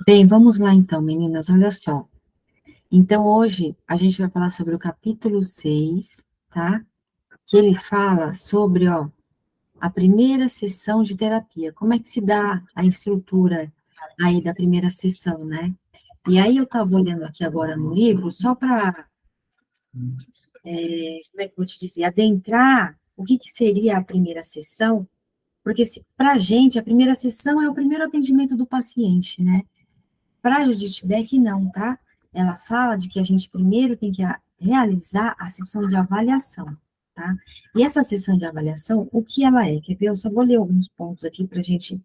Bem, vamos lá então, meninas, olha só. Então, hoje a gente vai falar sobre o capítulo 6, tá? Que ele fala sobre, ó, a primeira sessão de terapia. Como é que se dá a estrutura aí da primeira sessão, né? E aí eu estava olhando aqui agora no livro, só para, como é que eu vou te dizer, adentrar o que, que seria a primeira sessão, porque para a gente, a primeira sessão é o primeiro atendimento do paciente, né? Para a Judith Beck, não, tá? Ela fala de que a gente primeiro tem que realizar a sessão de avaliação, tá? E essa sessão de avaliação, o que ela é? Quer ver? Eu só vou ler alguns pontos aqui para a gente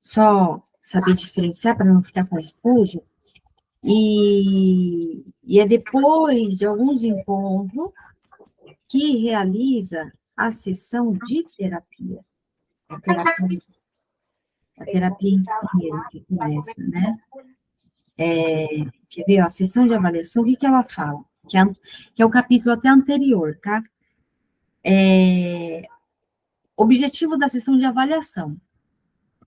só saber diferenciar, para não ficar confuso. E é depois de alguns encontros que realiza a sessão de terapia. A terapia em si mesmo que começa, né? Quer ver, ó, a sessão de avaliação, o que que ela fala? Que é o capítulo até anterior, tá? Objetivo da sessão de avaliação.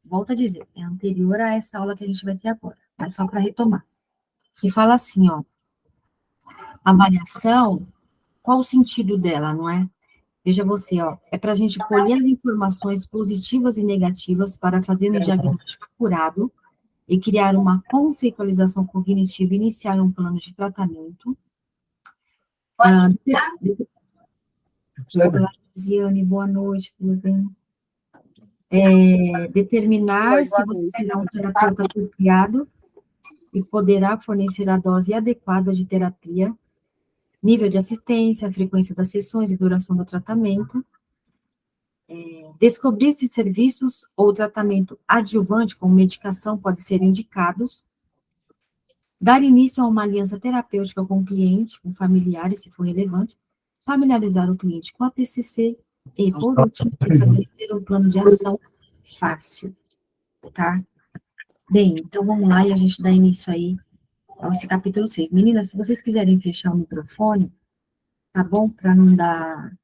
Volto a dizer, é anterior a essa aula que a gente vai ter agora, mas só para retomar. E fala assim, ó, avaliação, qual o sentido dela, não é? Veja você, ó, é para a gente colher as informações positivas e negativas para fazer um diagnóstico acurado e criar uma conceitualização cognitiva e iniciar um plano de tratamento. Olá, Luciane, boa noite, tudo bem? Determinar se você será um terapeuta apropriado e poderá fornecer a dose adequada de terapia, nível de assistência, frequência das sessões e duração do tratamento. Descobrir se serviços ou tratamento adjuvante, como medicação, podem ser indicados. Dar início a uma aliança terapêutica com o cliente, com familiares, se for relevante. Familiarizar o cliente com a TCC e, por último, estabelecer um plano de ação fácil, tá? Bem, então vamos lá e a gente dá início aí a esse capítulo 6. Meninas, se vocês quiserem fechar o microfone, tá bom? Para não dar,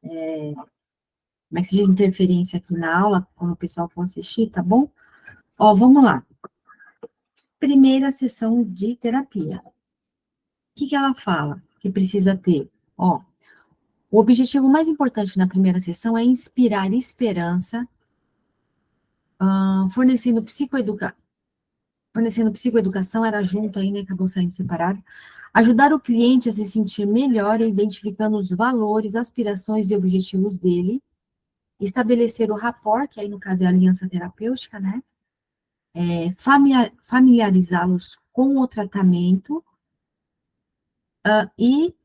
como é que se diz, interferência aqui na aula, quando o pessoal for assistir, tá bom? Ó, vamos lá. Primeira sessão de terapia. O que que ela fala que precisa ter? Ó, o objetivo mais importante na primeira sessão é inspirar esperança, fornecendo psicoeducação, era junto aí, né, acabou saindo separado, ajudar o cliente a se sentir melhor, identificando os valores, aspirações e objetivos dele, estabelecer o rapport, que aí no caso é a aliança terapêutica, né, familiarizá-los com o tratamento, e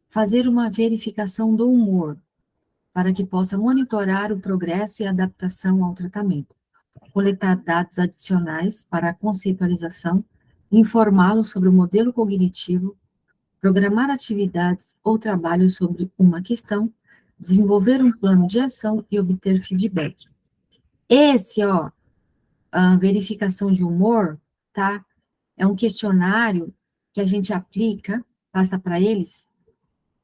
fazer uma verificação do humor, para que possa monitorar o progresso e adaptação ao tratamento. Coletar dados adicionais para a conceitualização, informá-lo sobre o modelo cognitivo, programar atividades ou trabalho sobre uma questão, desenvolver um plano de ação e obter feedback. Esse, ó, a verificação de humor, tá? É um questionário que a gente aplica, passa para eles,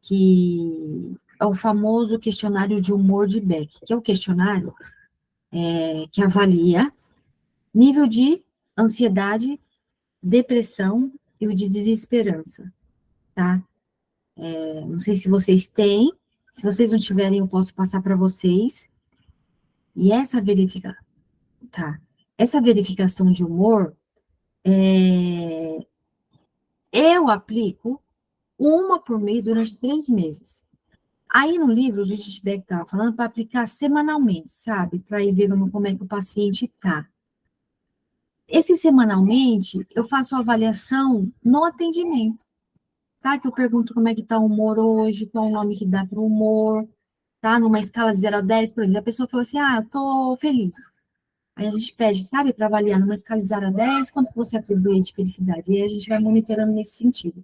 que é o famoso questionário de humor de Beck, que é o questionário que avalia nível de ansiedade, depressão e o de desesperança, tá? Não sei se vocês têm, se vocês não tiverem, eu posso passar para vocês. E essa verificação de humor, eu aplico uma por mês durante 3 meses. Aí no livro, o Judith Beck estava falando para aplicar semanalmente, sabe? Para ir vendo como é que o paciente está. Esse semanalmente, eu faço a avaliação no atendimento, tá? Que eu pergunto como é que está o humor hoje, qual o nome que dá para o humor, tá? Numa escala de 0 a 10, por exemplo, a pessoa fala assim, eu tô feliz. Aí a gente pede, sabe, para avaliar numa escala de 0 a 10, quanto você atribui de felicidade? E aí a gente vai monitorando nesse sentido.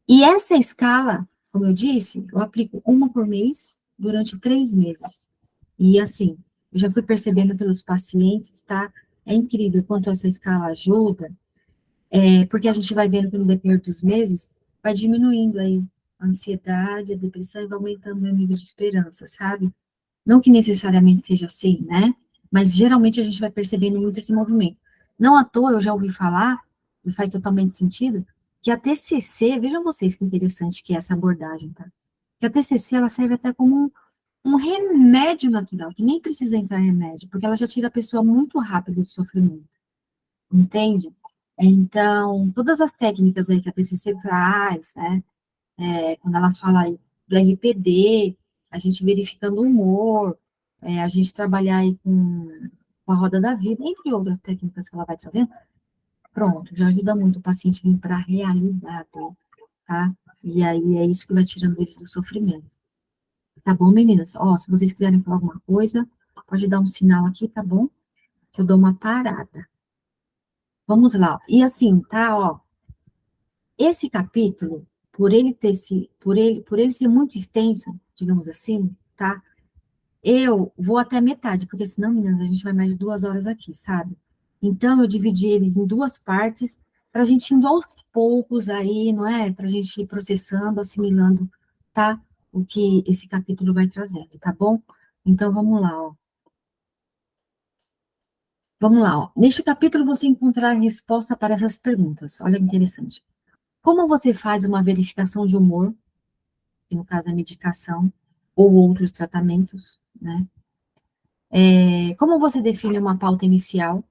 E essa escala, como eu disse, eu aplico uma por mês durante 3 meses. E assim, eu já fui percebendo pelos pacientes, tá? É incrível quanto essa escala ajuda, porque a gente vai vendo pelo decorrer dos meses, vai diminuindo aí a ansiedade, a depressão e vai aumentando o nível de esperança, sabe? Não que necessariamente seja assim, né? Mas geralmente a gente vai percebendo muito esse movimento. Não à toa, eu já ouvi falar, e faz totalmente sentido, que a TCC, vejam vocês que interessante que é essa abordagem, tá? Que a TCC, ela serve até como um remédio natural, que nem precisa entrar em remédio, porque ela já tira a pessoa muito rápido do sofrimento, entende? Então, todas as técnicas aí que a TCC traz, né, quando ela fala aí do RPD, a gente verificando o humor, a gente trabalhar aí com a roda da vida, entre outras técnicas que ela vai trazendo, pronto, já ajuda muito o paciente a vir para a realidade, tá? E aí é isso que vai tirando eles do sofrimento. Tá bom, meninas? Ó, se vocês quiserem falar alguma coisa, pode dar um sinal aqui, tá bom? Que eu dou uma parada. Vamos lá. E assim, tá, ó, esse capítulo, por ele ser muito extenso, digamos assim, tá? Eu vou até metade, porque senão, meninas, a gente vai mais de 2 horas aqui, sabe? Então, eu dividi eles em duas partes, para a gente indo aos poucos aí, não é? Para a gente ir processando, assimilando, tá? O que esse capítulo vai trazendo, tá bom? Então, vamos lá, ó. Vamos lá, ó. Neste capítulo você encontrará a resposta para essas perguntas. Olha que interessante. Como você faz uma verificação de humor, que no caso é medicação, ou outros tratamentos, né? Como você define uma pauta inicial?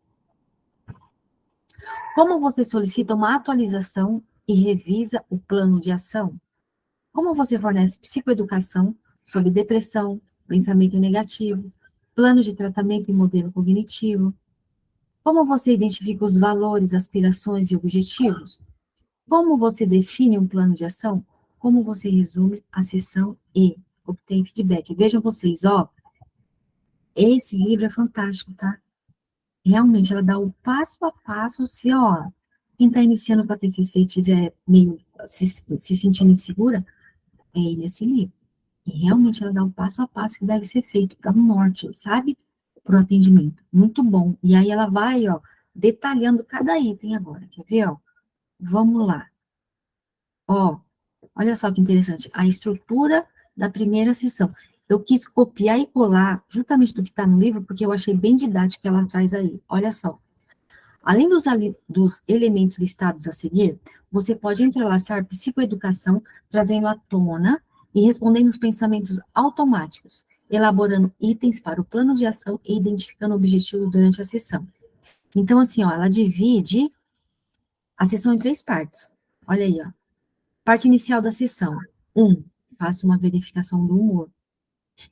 Como você solicita uma atualização e revisa o plano de ação? Como você fornece psicoeducação sobre depressão, pensamento negativo, plano de tratamento e modelo cognitivo? Como você identifica os valores, aspirações e objetivos? Como você define um plano de ação? Como você resume a sessão e obtém feedback? Vejam vocês, ó, esse livro é fantástico, tá? Realmente, ela dá o passo a passo, se, ó, quem está iniciando para TCC e tiver meio se sentindo insegura, é esse livro. E realmente ela dá o passo a passo que deve ser feito para o norte, sabe? Para o atendimento. Muito bom. E aí ela vai, ó, detalhando cada item agora. Quer ver, ó? Vamos lá. Ó, olha só que interessante. A estrutura da primeira sessão. Eu quis copiar e colar justamente do que está no livro, porque eu achei bem didático que ela traz aí. Olha só. Além dos elementos listados a seguir, você pode entrelaçar psicoeducação, trazendo à tona e respondendo os pensamentos automáticos, elaborando itens para o plano de ação e identificando objetivos durante a sessão. Então, assim, ó, ela divide a sessão em três partes. Olha aí, ó. Parte inicial da sessão. 1. Faça uma verificação do humor.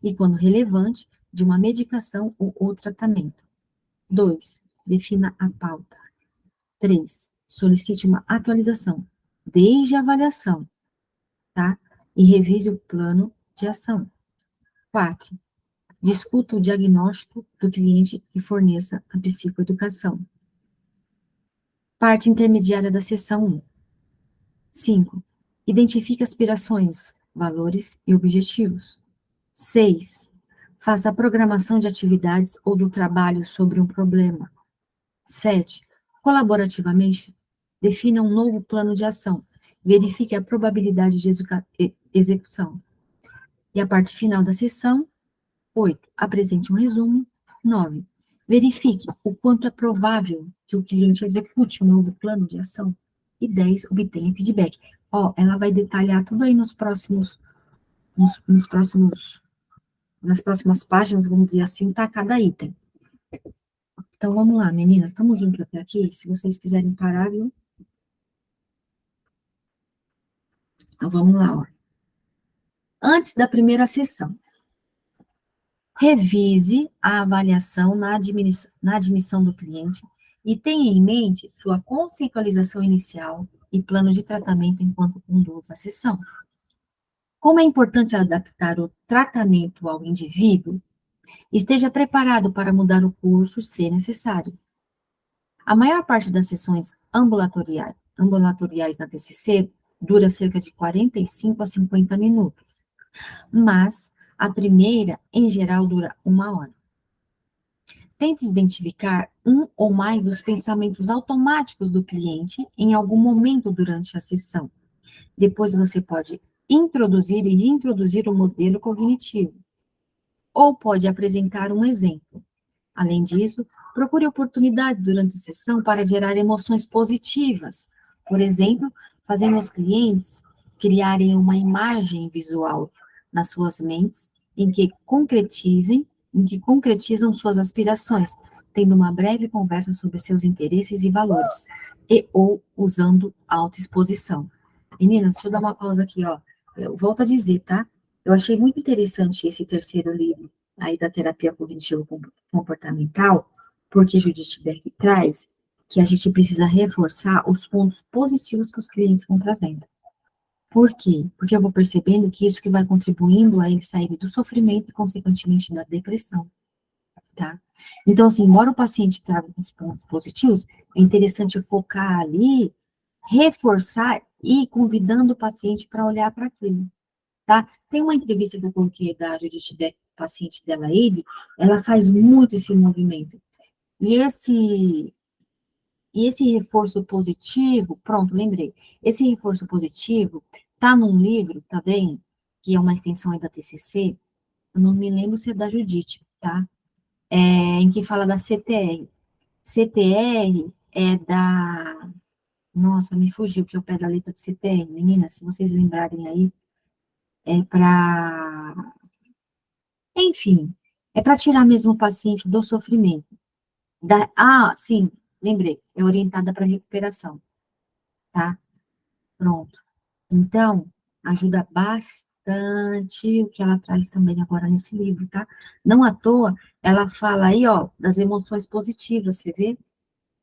E, quando relevante, de uma medicação ou tratamento. 2. Defina a pauta. 3. Solicite uma atualização, desde a avaliação, tá? E revise o plano de ação. 4. Discuta o diagnóstico do cliente e forneça a psicoeducação. Parte intermediária da sessão 1. 5. Identifique aspirações, valores e objetivos. 6. Faça a programação de atividades ou do trabalho sobre um problema. 7. Colaborativamente, defina um novo plano de ação. Verifique a probabilidade de execução. E a parte final da sessão, 8. Apresente um resumo. 9. Verifique o quanto é provável que o cliente execute o novo plano de ação. E 10. Obtenha feedback. Ó, ela vai detalhar tudo aí nas próximas páginas, vamos dizer assim, tá cada item. Então, vamos lá, meninas, estamos juntos até aqui? Se vocês quiserem parar, viu? Então, vamos lá, ó. Antes da primeira sessão, revise a avaliação na admissão do cliente e tenha em mente sua conceitualização inicial e plano de tratamento enquanto conduz a sessão. Como é importante adaptar o tratamento ao indivíduo, esteja preparado para mudar o curso se necessário. A maior parte das sessões ambulatoriais na TCC dura cerca de 45 a 50 minutos, mas a primeira, em geral, dura 1 hora. Tente identificar um ou mais dos pensamentos automáticos do cliente em algum momento durante a sessão. Depois você pode introduzir e reintroduzir o modelo cognitivo, ou pode apresentar um exemplo. Além disso, Procure oportunidade durante a sessão para gerar emoções positivas. Por exemplo, fazendo os clientes criarem uma imagem visual nas suas mentes em que concretizam suas aspirações, tendo uma breve conversa sobre seus interesses e valores, e ou usando autoexposição. Meninas, deixa eu dar uma pausa aqui, ó. Eu volto a dizer, tá? Eu achei muito interessante esse terceiro livro aí da terapia cognitivo comportamental, porque Judith Beck traz que a gente precisa reforçar os pontos positivos que os clientes vão trazendo. Por quê? Porque eu vou percebendo que isso que vai contribuindo a eles saírem do sofrimento e, consequentemente, da depressão, tá? Então, assim, embora o paciente traga os pontos positivos, é interessante focar ali, reforçar e ir convidando o paciente para olhar para aquilo, tá? Tem uma entrevista que eu coloquei da Judith Beck, paciente dela, ele, ela faz muito esse movimento. E esse reforço positivo, pronto, lembrei. Esse reforço positivo tá num livro também, que é uma extensão aí da TCC, eu não me lembro se é da Judite, tá? Em que fala da CTR. CTR é da... Nossa, me fugiu, que é o pé da letra de CTR. Meninas, se vocês lembrarem aí, é para... Enfim, é para tirar mesmo o paciente do sofrimento. Sim, lembrei, é orientada para recuperação, tá? Pronto. Então, ajuda bastante o que ela traz também agora nesse livro, tá? Não à toa, ela fala aí, ó, das emoções positivas, você vê,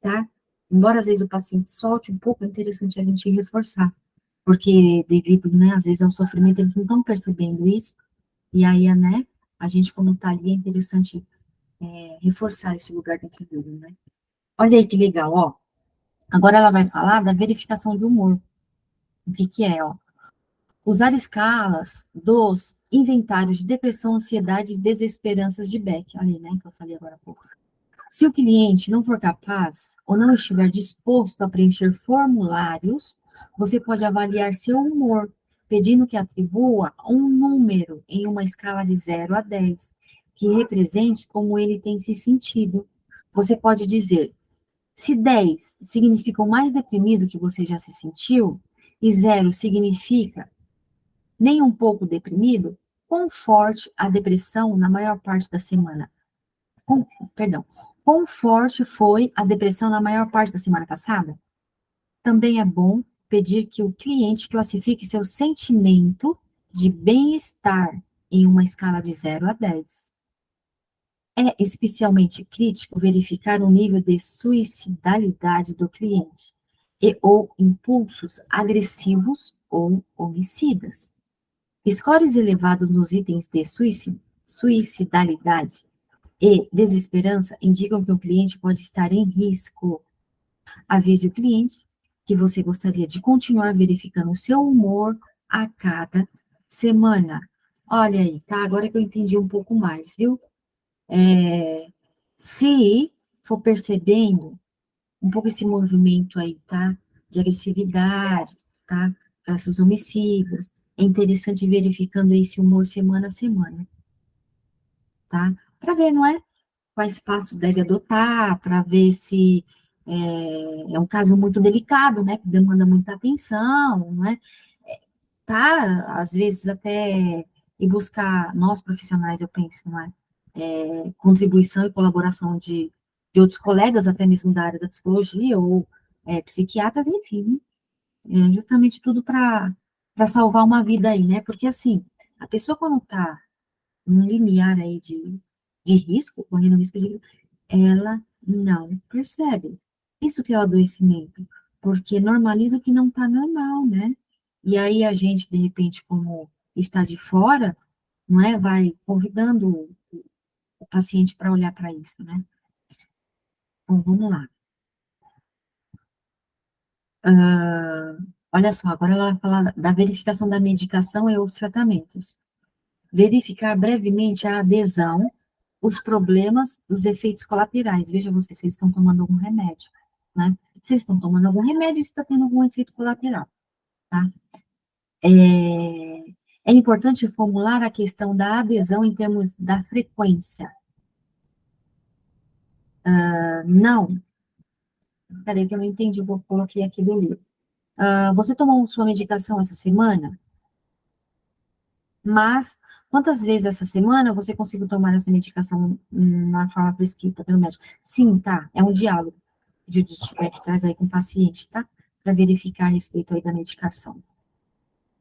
tá? Embora às vezes o paciente solte um pouco, é interessante a gente reforçar, porque devido, né, às vezes ao sofrimento, eles não estão percebendo isso, e aí, né, a gente como tá ali, é interessante reforçar esse lugar dentro dele, né? Olha aí que legal, ó. Agora ela vai falar da verificação do humor. O que que é, ó? Usar escalas dos inventários de depressão, ansiedade e desesperanças de Beck. Olha aí, né, que eu falei agora há pouco. Se o cliente não for capaz ou não estiver disposto a preencher formulários, você pode avaliar seu humor, pedindo que atribua um número em uma escala de 0 a 10, que represente como ele tem se sentido. Você pode dizer, se 10 significa o mais deprimido que você já se sentiu, e 0 significa nem um pouco deprimido, quão forte a depressão na maior parte da semana. Perdão, quão forte foi a depressão na maior parte da semana passada? Também é bom pedir que o cliente classifique seu sentimento de bem-estar em uma escala de 0 a 10. É especialmente crítico verificar o nível de suicidalidade do cliente e ou impulsos agressivos ou homicidas. Scores elevados nos itens de suicidalidade e desesperança indicam que o cliente pode estar em risco. Avise o cliente que você gostaria de continuar verificando o seu humor a cada semana. Olha aí, tá? Agora que eu entendi um pouco mais, viu? Se for percebendo um pouco esse movimento aí, tá? De agressividade, tá? Traços homicidas. É interessante ir verificando esse humor semana a semana, tá? Para ver, não é? Quais passos deve adotar, para ver se é um caso muito delicado, né? Que demanda muita atenção, não é? Tá? Às vezes até ir buscar, nós profissionais, eu penso, não é? Contribuição e colaboração de outros colegas, até mesmo da área da psicologia, ou psiquiatras, enfim, justamente tudo para salvar uma vida aí, né? Porque, assim, a pessoa quando está num limiar aí de risco, correndo risco de vida, ela não percebe. Isso que é o adoecimento, porque normaliza o que não está normal, né? E aí a gente, de repente, como está de fora, não é? Vai convidando o paciente para olhar para isso, né? Bom, vamos lá. Olha só, agora ela vai falar da verificação da medicação e outros tratamentos. Verificar brevemente a adesão, os problemas, os efeitos colaterais. Veja você se eles estão tomando algum remédio, né? Se eles estão tomando algum remédio, está tendo algum efeito colateral, tá? É importante formular a questão da adesão em termos da frequência. Não, peraí que eu não entendi o que eu coloquei aqui do livro. Você tomou sua medicação essa semana? Mas quantas vezes essa semana você conseguiu tomar essa medicação na forma prescrita pelo médico? Sim, tá. É um diálogo de que traz aí com o paciente, tá? Para verificar a respeito aí da medicação,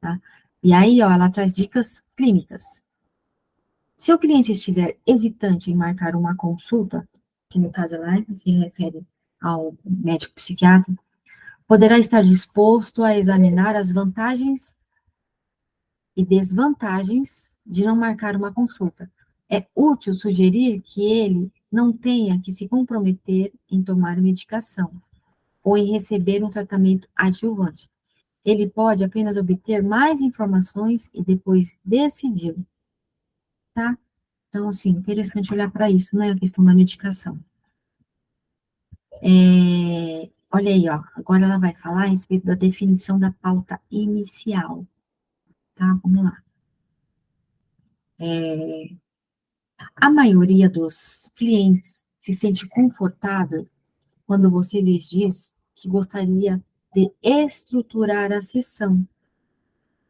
tá? E aí, ó, ela traz dicas clínicas. Se o cliente estiver hesitante em marcar uma consulta, que no caso ela se refere ao médico psiquiatra, poderá estar disposto a examinar as vantagens e desvantagens de não marcar uma consulta. É útil sugerir que ele não tenha que se comprometer em tomar medicação ou em receber um tratamento adjuvante. Ele pode apenas obter mais informações e depois decidir, tá? Então, assim, interessante olhar para isso, né, a questão da medicação. Olha aí, ó, agora ela vai falar a respeito da definição da pauta inicial, tá? Vamos lá. A maioria dos clientes se sente confortável quando você lhes diz que gostaria de estruturar a sessão,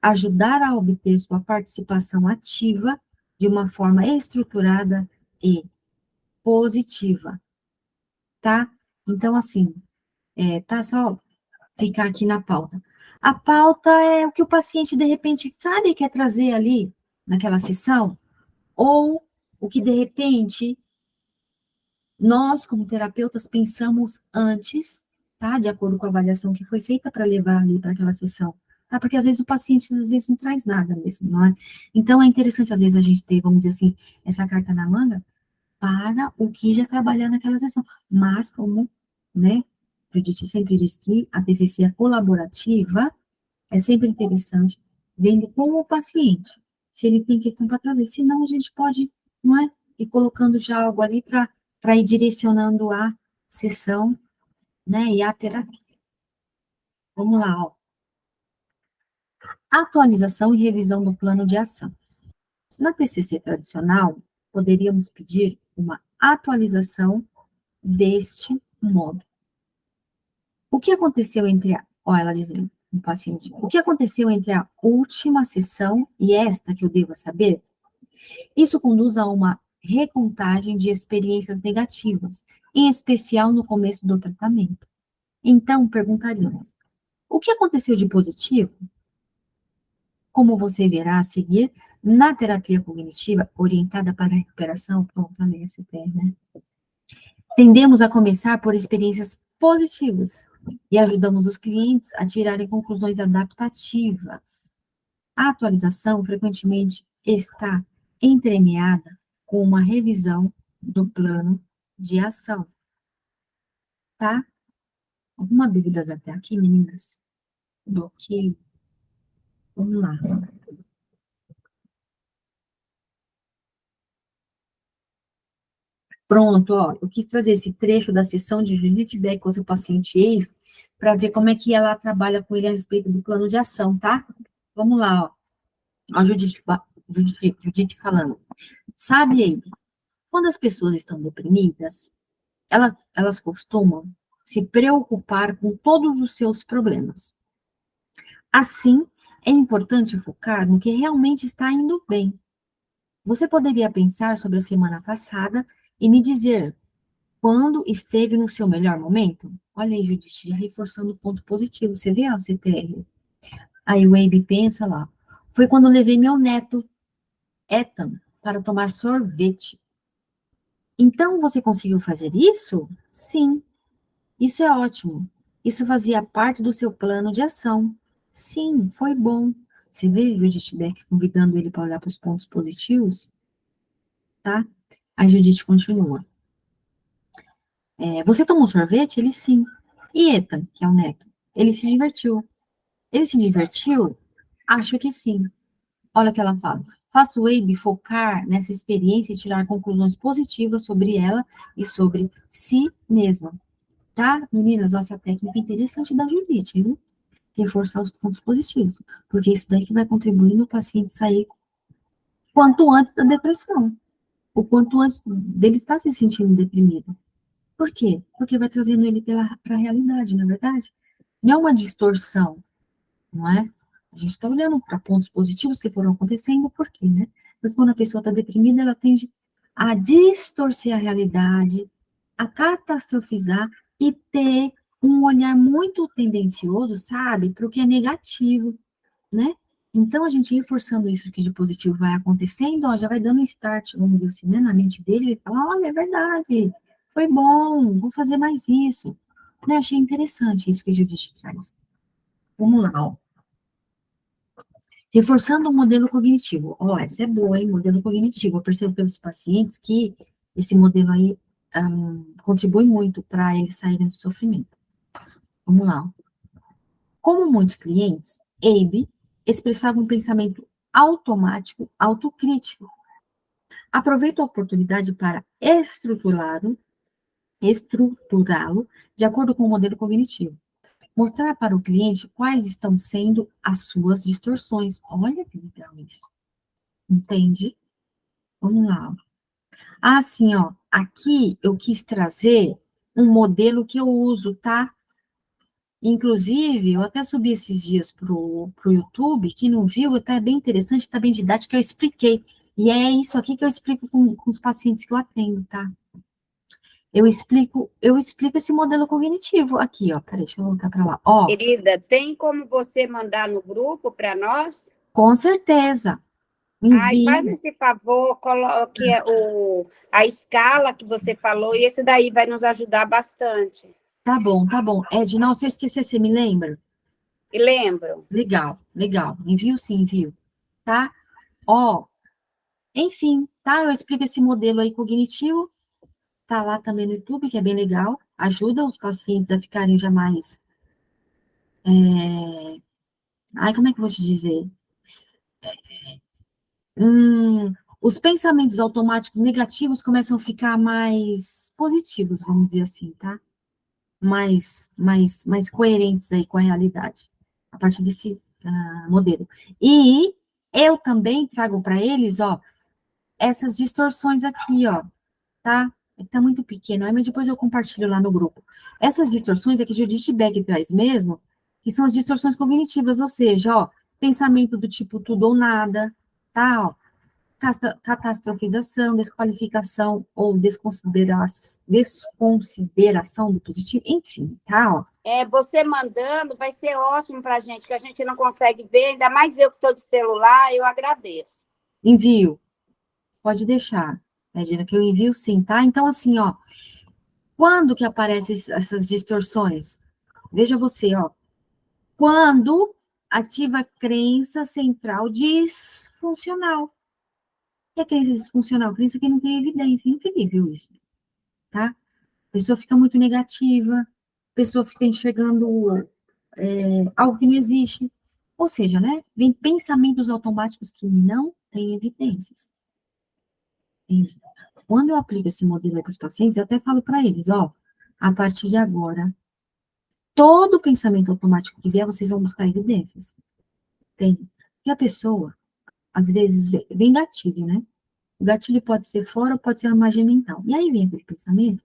ajudar a obter sua participação ativa de uma forma estruturada e positiva, tá? Então, assim, tá só ficar aqui na pauta. A pauta é o que o paciente, de repente, sabe quer trazer ali naquela sessão, ou o que, de repente, nós, como terapeutas, pensamos antes, tá? De acordo com a avaliação que foi feita para levar ali para aquela sessão, tá? Porque às vezes o paciente, às vezes, não traz nada mesmo, não é? Então, é interessante, às vezes, a gente ter, vamos dizer assim, essa carta na manga para o que já trabalhar naquela sessão. Mas, como, né, a gente sempre diz que a TCC é colaborativa, é sempre interessante vendo com o paciente, se ele tem questão para trazer. Senão, a gente pode, não é, ir colocando já algo ali para ir direcionando a sessão, né, e a terapia. Vamos lá, ó. Atualização e revisão do plano de ação. Na TCC tradicional, poderíamos pedir uma atualização deste modo. O que aconteceu entre a, ó, ela dizendo, o paciente, o que aconteceu entre a última sessão e esta que eu devo saber? Isso conduz a uma recontagem de experiências negativas, em especial no começo do tratamento. Então, perguntaríamos, o que aconteceu de positivo? Como você verá a seguir, na terapia cognitiva orientada para a recuperação, pronto, ali SPR, né? Tendemos a começar por experiências positivas e ajudamos os clientes a tirarem conclusões adaptativas. A atualização frequentemente está entremeada com uma revisão do plano de ação, tá? Alguma dúvidas até aqui, meninas? Do que? Vamos lá. Pronto, ó, eu quis trazer esse trecho da sessão de feedback com o seu paciente ele, para ver como é que ela trabalha com ele a respeito do plano de ação, tá? Vamos lá, ó. A Judite falando. Sabe aí, quando as pessoas estão deprimidas, elas costumam se preocupar com todos os seus problemas. Assim, é importante focar no que realmente está indo bem. Você poderia pensar sobre a semana passada e me dizer quando esteve no seu melhor momento? Olha aí, Judite, já reforçando o ponto positivo. Você vê a CTR? Aí o Abe pensa lá. Foi quando eu levei meu neto, Ethan, para tomar sorvete. Então, você conseguiu fazer isso? Sim. Isso é ótimo. Isso fazia parte do seu plano de ação. Sim, foi bom. Você vê Judith Beck convidando ele para olhar para os pontos positivos? Tá? A Judith continua. Você tomou sorvete? Ele sim. E Ethan, que é o neto? Ele se divertiu. Ele se divertiu? Acho que sim. Olha o que ela fala. Faça o Abe focar nessa experiência e tirar conclusões positivas sobre ela e sobre si mesma. Tá, meninas? Essa técnica é interessante da Judite, viu? Reforçar os pontos positivos, porque isso daí que vai contribuir no paciente sair quanto antes da depressão, o quanto antes dele estar se sentindo deprimido, Por quê? Porque vai trazendo ele para a realidade, não é verdade? Não é uma distorção, não é? A gente está olhando para pontos positivos que foram acontecendo, por quê, né? Porque quando a pessoa está deprimida, ela tende a distorcer a realidade, a catastrofizar e ter um olhar muito tendencioso, sabe, para o que é negativo, né? Então, a gente reforçando isso que de positivo vai acontecendo, ó, já vai dando um start, vamos dizer assim, né, na mente dele, ele fala, olha, é verdade, foi bom, vou fazer mais isso. Né? Achei interessante isso que a Judith traz. Vamos lá, ó. Reforçando o modelo cognitivo. Ó, essa é boa, hein? Modelo cognitivo. Eu percebo pelos pacientes que esse modelo aí contribui muito para eles saírem do sofrimento. Vamos lá. Ó. Como muitos clientes, Abe expressava um pensamento automático, autocrítico. Aproveito a oportunidade para estruturá-lo de acordo com o modelo cognitivo. Mostrar para o cliente quais estão sendo as suas distorções. Olha que legal isso. Entende? Vamos lá. Ah, sim, ó. Aqui eu quis trazer um modelo que eu uso, tá? Inclusive, eu até subi esses dias pro YouTube, quem não viu, até é bem interessante, está bem didático, que eu expliquei. E é isso aqui que eu explico com os pacientes que eu atendo, tá? Eu explico esse modelo cognitivo aqui, ó. Peraí, deixa eu voltar para lá. Ó, Querida, tem como você mandar no grupo para nós? com certeza. Ai, faz Envio. esse favor, coloque a escala que você falou, e esse daí vai nos ajudar bastante. Tá bom, tá bom. Edna, se eu esquecer, você me lembra? E lembram? Legal, legal. Envio sim, envio. Tá? Ó, enfim, tá? Eu explico esse modelo aí cognitivo. Tá lá também no YouTube, que é bem legal. Ajuda os pacientes a ficarem já mais. Ai, como é que eu vou te dizer? Os pensamentos automáticos negativos começam a ficar mais positivos, vamos dizer assim, tá? Mais coerentes aí com a realidade, a partir desse modelo. E eu também trago para eles, ó, essas distorções aqui, ó, tá? Tá muito pequeno, aí, mas depois eu compartilho lá no grupo. Essas distorções é que Judith Beck traz mesmo, que são as distorções cognitivas, ou seja, ó, pensamento do tipo tudo ou nada, tá? Ó, catastrofização, desqualificação ou desconsideração do positivo, enfim, tá? Ó. Você mandando vai ser ótimo para a gente, que a gente não consegue ver, ainda mais eu que estou de celular, eu agradeço. Envio, pode deixar, Edna, que eu envio sim, tá? Então, assim, ó, quando que aparecem essas distorções? Veja você, ó, quando ativa a crença central disfuncional. E a crença disfuncional? Crença que não tem evidência, incrível isso, tá? A pessoa fica muito negativa, a pessoa fica enxergando algo que não existe. Ou seja, né? Vem pensamentos automáticos que não têm evidências. Quando eu aplico esse modelo para os pacientes, eu até falo para eles, ó, a partir de agora, todo pensamento automático que vier, vocês vão buscar evidências. Entende? E a pessoa, às vezes, vem gatilho, né? O gatilho pode ser fora ou pode ser uma imagem mental. E aí vem aquele pensamento,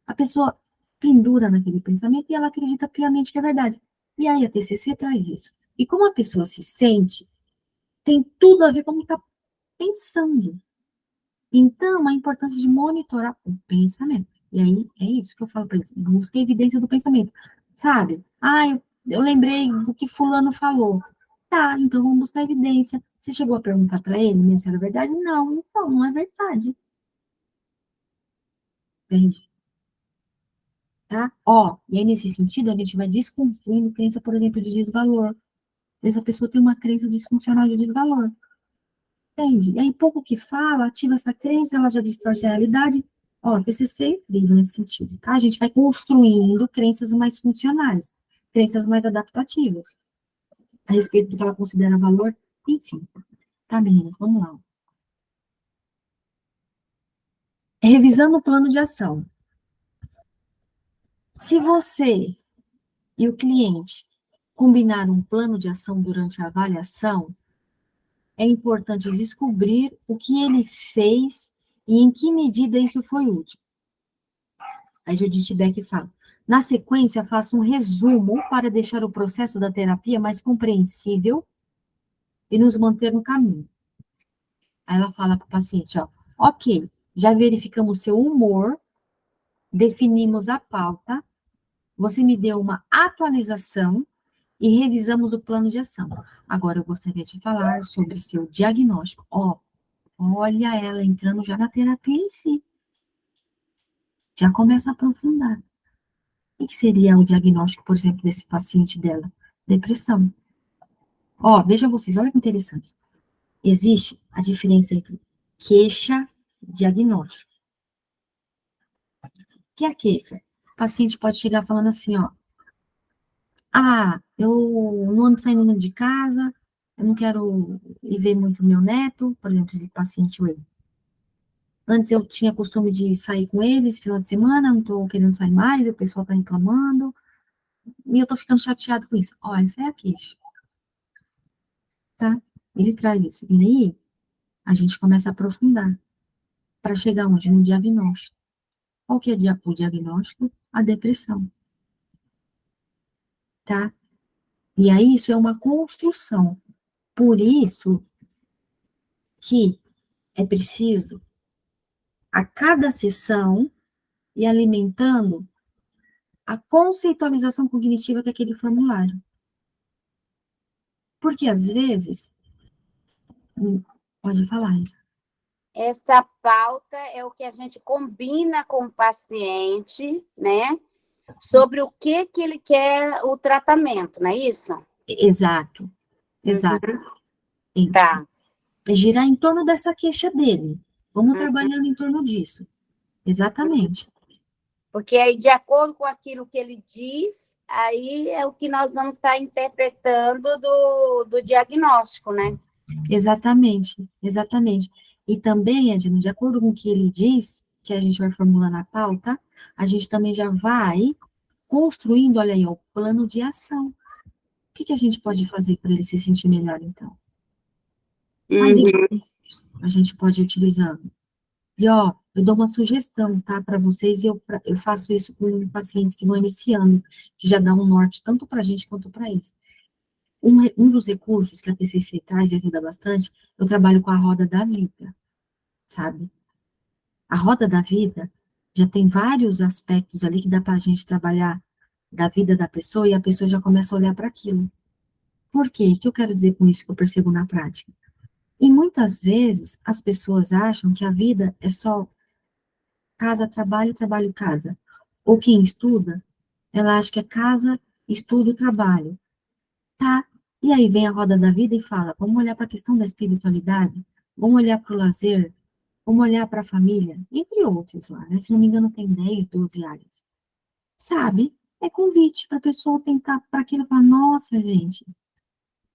a pessoa pendura naquele pensamento e ela acredita piamente que é verdade. E aí a TCC traz isso. E como a pessoa se sente, tem tudo a ver com como está pensando. Então, a importância de monitorar o pensamento. E aí, é isso que eu falo para eles. Busca evidência do pensamento. Sabe? Ah, eu lembrei do que fulano falou. Tá, então vamos buscar evidência. Você chegou a perguntar para ele, né, se era verdade? Não, então, não é verdade. Entende? Tá? Ó, e aí, nesse sentido, a gente vai desconstruindo crença, por exemplo, de desvalor. Às vezes a pessoa tem uma crença disfuncional de desvalor. Entende? E aí, pouco que fala, ativa essa crença, ela já distorce a realidade. Ó, TCC é incrível nesse sentido, tá? A gente vai construindo crenças mais funcionais, crenças mais adaptativas, a respeito do que ela considera valor, enfim. Tá, meninas? Vamos lá. Revisando o plano de ação. Se você e o cliente combinaram um plano de ação durante a avaliação, é importante descobrir o que ele fez e em que medida isso foi útil. Aí Judith Beck fala, na sequência, faça um resumo para deixar o processo da terapia mais compreensível e nos manter no caminho. Aí ela fala para o paciente, ó, ok, já verificamos seu humor, definimos a pauta, você me deu uma atualização e revisamos o plano de ação. Agora eu gostaria de falar sobre seu diagnóstico. Ó, olha ela entrando já na terapia em si. Já começa a aprofundar. O que seria o diagnóstico, por exemplo, desse paciente dela? Depressão. Ó, vejam vocês, olha que interessante. Existe a diferença entre queixa e diagnóstico. O que é a queixa? O paciente pode chegar falando assim, ó, eu não ando saindo de casa, eu não quero ir ver muito meu neto, por exemplo, esse paciente aí. Antes eu tinha costume de sair com ele esse final de semana, não tô querendo sair mais, o pessoal tá reclamando, e eu tô ficando chateado com isso. Ó, essa é a queixa, tá? Ele traz isso. E aí, a gente começa a aprofundar, para chegar onde? No diagnóstico. Qual que é o diagnóstico? A depressão, tá? E aí, isso é uma construção. Por isso que é preciso, a cada sessão, ir alimentando a conceitualização cognitiva daquele formulário. Porque, às vezes, pode falar. Essa pauta é o que a gente combina com o paciente, né? Sobre o que ele quer o tratamento, não é isso? Exato, exato. Isso. Tá. É girar em torno dessa queixa dele. Vamos Uhum. trabalhando em torno disso. Exatamente. Porque aí, de acordo com aquilo que ele diz, aí é o que nós vamos estar interpretando do diagnóstico, né? Exatamente, exatamente. E também, Edna, de acordo com o que ele diz, que a gente vai formulando a pauta, a gente também já vai construindo, olha aí, o plano de ação. O que a gente pode fazer para ele se sentir melhor, então? Mas a gente pode ir utilizando. E, ó, eu dou uma sugestão, tá, para vocês, e eu faço isso com pacientes que vão iniciando, que já dá um norte tanto para a gente quanto para eles. Um dos recursos que a TCC traz e ajuda bastante, eu trabalho com a roda da vida, sabe? A roda da vida já tem vários aspectos ali que dá para a gente trabalhar da vida da pessoa e a pessoa já começa a olhar para aquilo. Por quê? O que eu quero dizer com isso que eu percebo na prática? E muitas vezes as pessoas acham que a vida é só casa, trabalho, trabalho, casa. Ou quem estuda, ela acha que é casa, estudo, trabalho. Tá? E aí vem a roda da vida e fala, vamos olhar para a questão da espiritualidade, vamos olhar para o lazer, vamos olhar para a família, entre outros lá, né? Se não me engano, tem 10, 12 áreas. Sabe? É convite para a pessoa tentar para aquilo e falar, nossa, gente,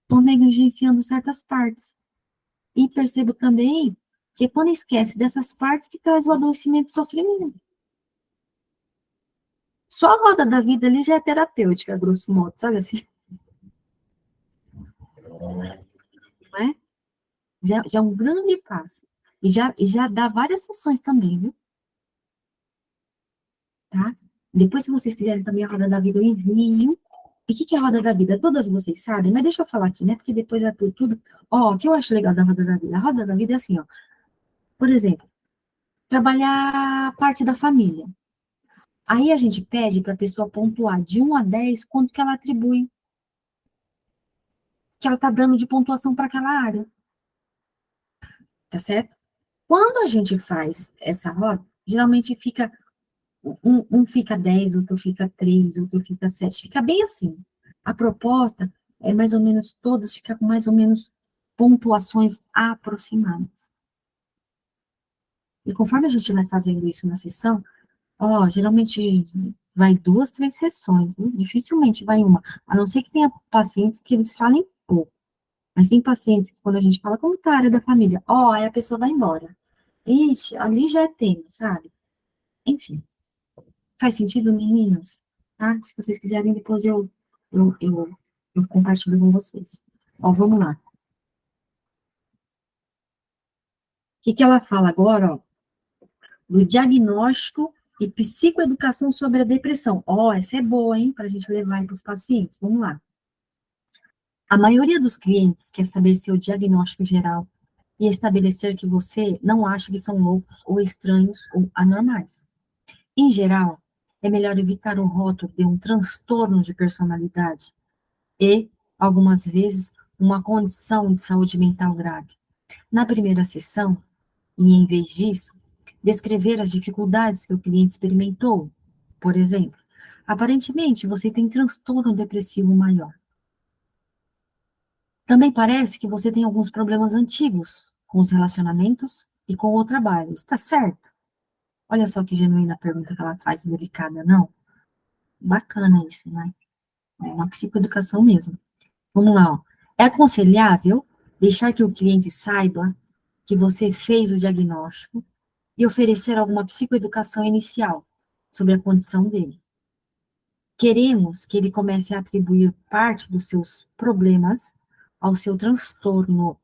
estou negligenciando certas partes. E percebo também que quando esquece dessas partes que traz o adoecimento e sofrimento. Só a roda da vida ali já é terapêutica, grosso modo, sabe assim? Não é? Já é um grande passo. E já dá várias sessões também, viu? Tá? Depois, se vocês quiserem também a roda da vida, eu envio. E o que é a roda da vida? Todas vocês sabem, mas deixa eu falar aqui, né? Porque depois já por tudo. Ó, o que eu acho legal da roda da vida? A roda da vida é assim, ó. Por exemplo, trabalhar parte da família. Aí a gente pede para a pessoa pontuar de 1 a 10 quanto que ela atribui, que ela está dando de pontuação para aquela área. Tá certo? Quando a gente faz essa roda, geralmente fica um fica 10, outro fica 3, outro fica 7, fica bem assim. A proposta é mais ou menos todas ficar com mais ou menos pontuações aproximadas. E conforme a gente vai fazendo isso na sessão, ó, geralmente vai 2, 3 sessões, viu? Dificilmente vai uma, a não ser que tenha pacientes que eles falem pouco. Mas tem pacientes que quando a gente fala, como tá a área da família? Ó, aí a pessoa vai embora. Ixi, ali já é tema, sabe? Enfim. Faz sentido, meninas? Tá? Se vocês quiserem, depois eu compartilho com vocês. Ó, vamos lá. O que ela fala agora, ó? Do diagnóstico e psicoeducação sobre a depressão. Ó, essa é boa, hein, para a gente levar para os pacientes. Vamos lá. A maioria dos clientes quer saber seu diagnóstico geral e estabelecer que você não acha que são loucos ou estranhos ou anormais. Em geral, é melhor evitar o rótulo de um transtorno de personalidade e, algumas vezes, uma condição de saúde mental grave. Na primeira sessão, e em vez disso, descrever as dificuldades que o cliente experimentou. Por exemplo, aparentemente você tem transtorno depressivo maior. Também parece que você tem alguns problemas antigos com os relacionamentos e com o trabalho. Está certo? Olha só que genuína pergunta que ela faz, delicada, não? Bacana isso, né? É uma psicoeducação mesmo. Vamos lá, ó. É aconselhável deixar que o cliente saiba que você fez o diagnóstico e oferecer alguma psicoeducação inicial sobre a condição dele. Queremos que ele comece a atribuir parte dos seus problemas ao seu transtorno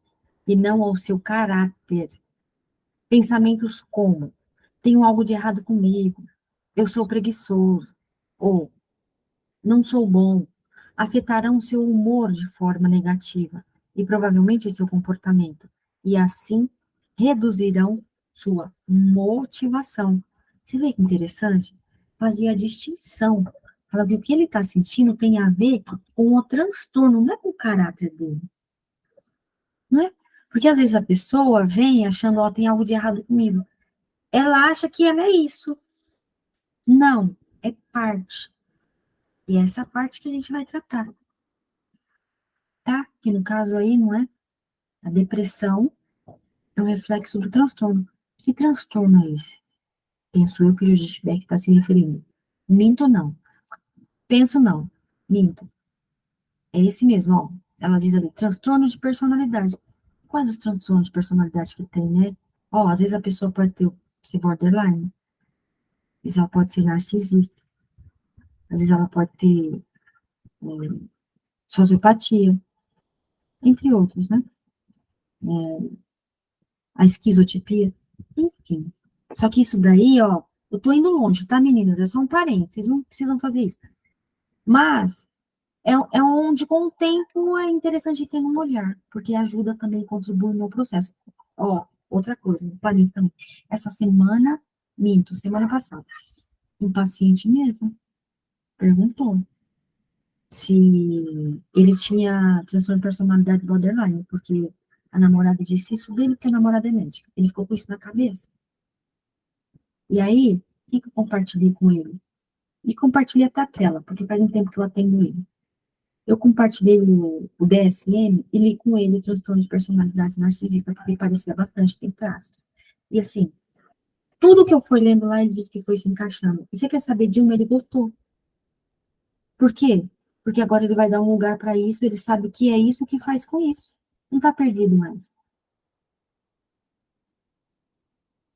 e não ao seu caráter. Pensamentos como: tenho algo de errado comigo, eu sou preguiçoso, ou não sou bom, afetarão seu humor de forma negativa e provavelmente seu comportamento, e assim reduzirão sua motivação. Você vê que interessante? Fazer a distinção. Fala que o que ele está sentindo tem a ver com o transtorno, não é com o caráter dele. Não é? Porque às vezes a pessoa vem achando, ó, tem algo de errado comigo. Ela acha que ela é isso. Não, é parte. E é essa parte que a gente vai tratar. Tá? Que no caso aí, não é? A depressão é um reflexo do transtorno. Que transtorno é esse? Penso eu que o Judith Beck está se referindo. Minto não. Penso não. Minto. É esse mesmo, ó. Ela diz ali, transtorno de personalidade. Quais os transtornos de personalidade que tem, né? Ó, às vezes a pessoa pode ser borderline. Às vezes ela pode ser narcisista. Às vezes ela pode ter sociopatia. Entre outros, né? A esquizotipia. Enfim. Só que isso daí, ó, eu tô indo longe, tá, meninas? É só um parênteses, vocês não precisam fazer isso. Mas é onde, com o tempo, é interessante ter um olhar, porque ajuda também a contribuir no processo. Ó, outra coisa, parênteses também. Essa semana, semana passada, um paciente mesmo perguntou se ele tinha transtorno de personalidade borderline, porque a namorada disse isso dele, porque a namorada é médica. Ele ficou com isso na cabeça. E aí, o que eu compartilhei com ele? E compartilhei até a tela, porque faz um tempo que eu atendo ele. Eu compartilhei o DSM e li com ele o transtorno de personalidade narcisista, porque parecia bastante, tem traços. E assim, tudo que eu fui lendo lá, ele disse que foi se encaixando. E você quer saber de uma, ele gostou. Por quê? Porque agora ele vai dar um lugar para isso, ele sabe o que é isso, o que faz com isso. Não está perdido mais.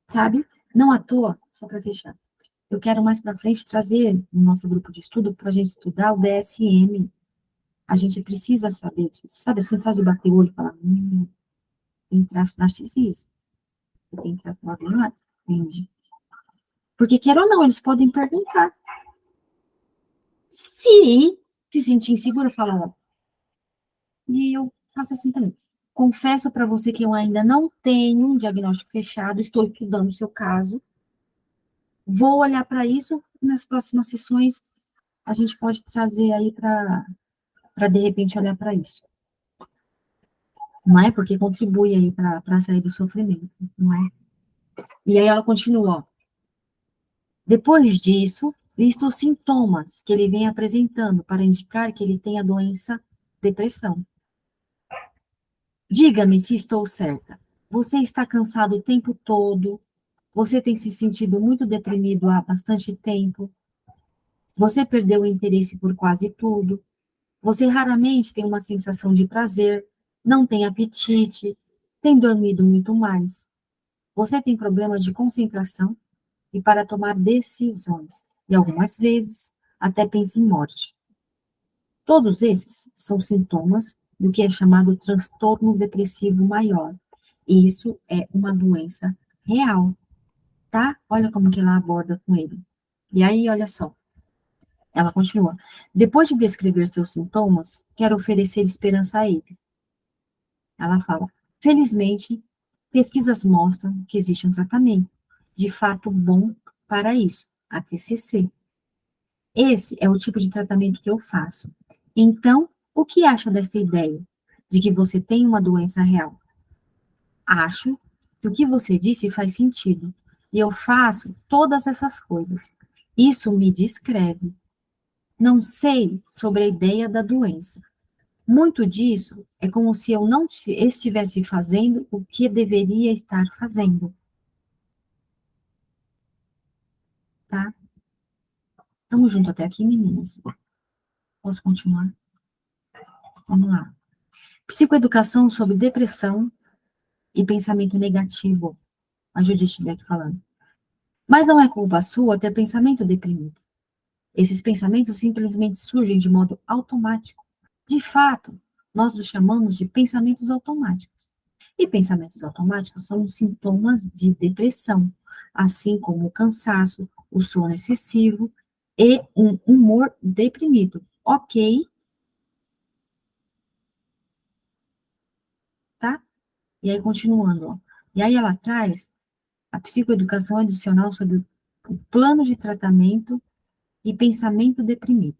Sabe? Não à toa, só para fechar. Eu quero mais para frente trazer no nosso grupo de estudo para a gente estudar o DSM. A gente precisa saber disso. Sabe assim, só de bater o olho e falar, tem traço narcisismo, tem traço borderline, entende? Porque, quer ou não, eles podem perguntar. Se sentir insegura, fala, ó. E eu faço assim também. Confesso para você que eu ainda não tenho um diagnóstico fechado, estou estudando o seu caso. Vou olhar para isso, nas próximas sessões a gente pode trazer aí para de repente olhar para isso. Não é? Porque contribui aí para sair do sofrimento, não é? E aí ela continua, ó. Depois disso, lista os sintomas que ele vem apresentando para indicar que ele tem a doença depressão. Diga-me se estou certa. Você está cansado o tempo todo? Você tem se sentido muito deprimido há bastante tempo? Você perdeu o interesse por quase tudo? Você raramente tem uma sensação de prazer? Não tem apetite? Tem dormido muito mais? Você tem problemas de concentração e para tomar decisões, e algumas vezes até pensa em morte. Todos esses são sintomas do que é chamado transtorno depressivo maior. E isso é uma doença real, tá? Olha como que ela aborda com ele. E aí, olha só, ela continua. Depois de descrever seus sintomas, quero oferecer esperança a ele. Ela fala, felizmente, pesquisas mostram que existe um tratamento, de fato bom para isso, a TCC. Esse é o tipo de tratamento que eu faço. Então, o que acha dessa ideia de que você tem uma doença real? Acho que o que você disse faz sentido. E eu faço todas essas coisas. Isso me descreve. Não sei sobre a ideia da doença. Muito disso é como se eu não estivesse fazendo o que deveria estar fazendo, tá? Tamo junto até aqui, meninas. Posso continuar? Vamos lá. Psicoeducação sobre depressão e pensamento negativo. A Judith Beck falando. Mas não é culpa sua ter pensamento deprimido. Esses pensamentos simplesmente surgem de modo automático. De fato, nós os chamamos de pensamentos automáticos. E pensamentos automáticos são os sintomas de depressão, assim como o cansaço, o sono excessivo e um humor deprimido. Ok, tá? E aí, continuando, ó. E aí ela traz a psicoeducação adicional sobre o plano de tratamento e pensamento deprimido.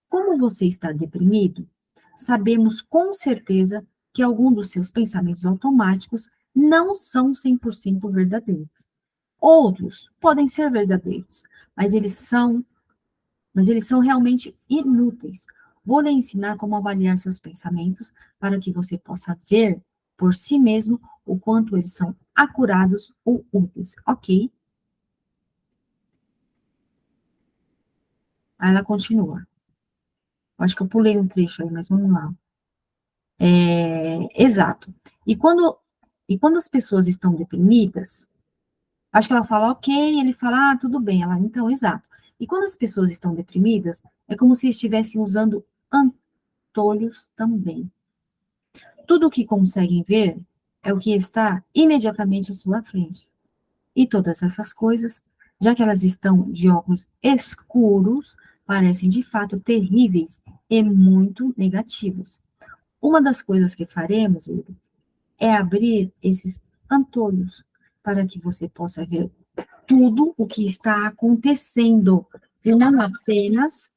Como você está deprimido, sabemos com certeza que alguns dos seus pensamentos automáticos não são 100% verdadeiros. Outros podem ser verdadeiros, mas eles são realmente inúteis. Vou lhe ensinar como avaliar seus pensamentos para que você possa ver por si mesmo o quanto eles são acurados ou úteis, ok? Aí ela continua. Acho que eu pulei um trecho aí, mas vamos lá. Exato. E quando as pessoas estão deprimidas, acho que ela fala, ok, ele fala, ah, tudo bem. Ela, então, exato. E quando as pessoas estão deprimidas, é como se estivessem usando antolhos também. Tudo o que conseguem ver é o que está imediatamente à sua frente. E todas essas coisas, já que elas estão de óculos escuros, parecem de fato terríveis e muito negativas. Uma das coisas que faremos é abrir esses antolhos para que você possa ver tudo o que está acontecendo e não apenas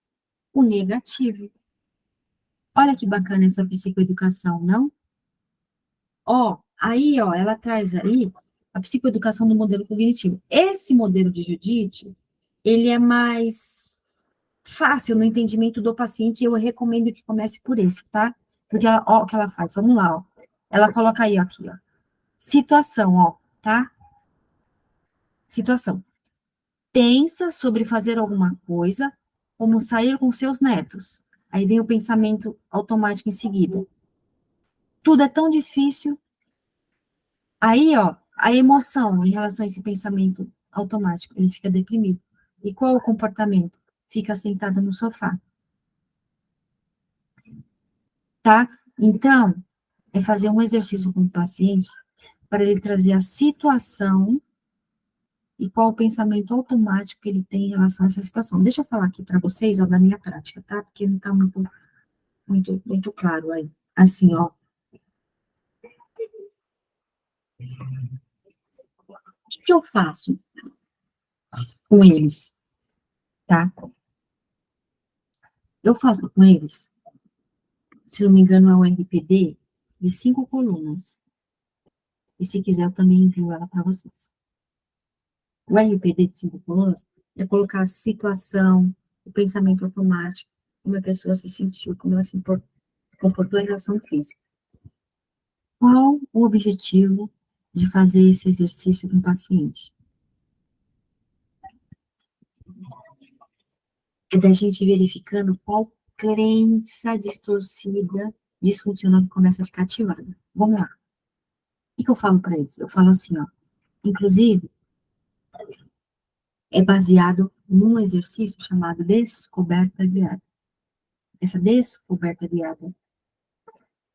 o negativo. Olha que bacana essa psicoeducação, não? Ó, aí, ó, ela traz aí a psicoeducação do modelo cognitivo. Esse modelo de Judith, ele é mais fácil no entendimento do paciente, e eu recomendo que comece por esse, tá? Porque, ó, o que ela faz, vamos lá, ó. Ela coloca aí, ó, aqui, ó. Situação, ó, tá? Situação. Pensa sobre fazer alguma coisa, como sair com seus netos. Aí vem o pensamento automático em seguida. Tudo é tão difícil. Aí, ó, a emoção em relação a esse pensamento automático, ele fica deprimido. E qual é o comportamento? Fica sentado no sofá, tá? Então, é fazer um exercício com o paciente para ele trazer a situação e qual o pensamento automático que ele tem em relação a essa situação. Deixa eu falar aqui para vocês, ó, da minha prática, tá? Porque não está muito claro aí. Assim, ó, o que eu faço com eles, tá? Eu faço com eles, se não me engano, é um RPD de 5 colunas. E se quiser, eu também envio ela para vocês. O RPD de 5 colunas é colocar a situação, o pensamento automático, como a pessoa se sentiu, como ela se comportou em relação física. Qual o objetivo de fazer esse exercício com o paciente? É da gente verificando qual crença distorcida, disfuncional que começa a ficar ativada. Vamos lá. O que eu falo para eles? Eu falo assim, ó. Inclusive, é baseado num exercício chamado descoberta guiada. Essa descoberta guiada,